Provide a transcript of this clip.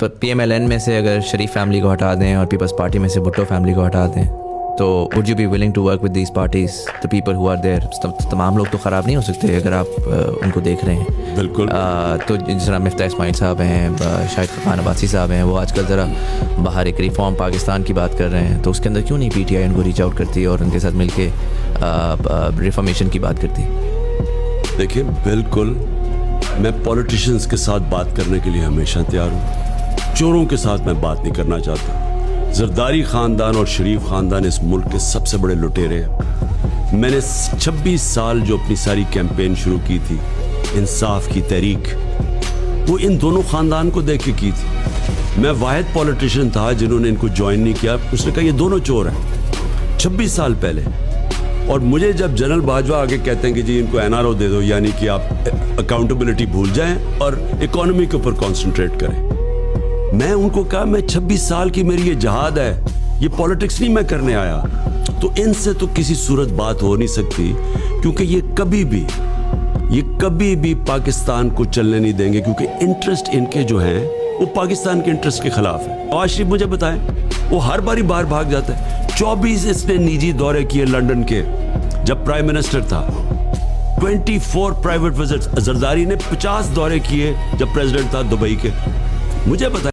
PMLN میں سے اگر شریف فیملی کو ہٹا دیں اور پیپلز پارٹی میں سے بھٹو فیملی کو ہٹا دیں تو would you be willing to work with these parties, the people who are there؟ تمام لوگ تو خراب نہیں ہو سکتے اگر آپ ان کو دیکھ رہے ہیں. بالکل. تو جس طرح مفتاح اسماعیل صاحب ہیں, شاہد خان عباسی صاحب ہیں, وہ آج کل ذرا باہر ایک ریفارم پاکستان کی بات کر رہے ہیں, تو اس کے اندر کیوں نہیں PTI ان کو ریچ آؤٹ کرتی اور ان کے ساتھ مل کے ریفارمیشن کی بات کرتی؟ دیکھیں, بالکل میں پولیٹیشنز کے ساتھ بات کرنے کے لیے ہمیشہ تیار ہوں, چوروں کے ساتھ میں بات نہیں کرنا چاہتا. زرداری خاندان اور شریف خاندان اس ملک کے سب سے بڑے لٹیرے ہیں. میں نے 26 سال جو اپنی ساری کیمپین شروع کی تھی انصاف کی تحریک, وہ ان دونوں خاندان کو دیکھ کے کی تھی. میں واحد پولیٹیشین تھا جنہوں نے ان کو جوائن نہیں کیا. اس نے کہا یہ دونوں چور ہیں 26 سال پہلے. اور مجھے جب جنرل باجوہ آگے کہتے ہیں کہ جی ان کو NRO دے دو, یعنی کہ آپ اکاؤنٹیبلٹی بھول جائیں اور اکانومی کے اوپر کانسنٹریٹ کریں, میں ان کو کہا میں 26 سال کی میری یہ جہاد ہے, یہ پولیٹکس نہیں میں کرنے آیا. تو ان سے تو کسی صورت بات ہو نہیں سکتی, کیونکہ یہ کبھی بھی پاکستان کو چلنے نہیں دیں گے, کیونکہ انٹرسٹ ان کے جو ہیں وہ پاکستان کے انٹرسٹ کے خلاف ہے. نواز شریف مجھے بتائیں, وہ ہر باری باہر بھاگ جاتا ہے. 24 اس نے نجی دورے کیے لنڈن کے جب پرائم منسٹر تھا, 24 پرائیویٹ وزٹس. زرداری نے 50 دورے کیے جب پریزیڈنٹ تھا دبئی کے. مجھے بتائیں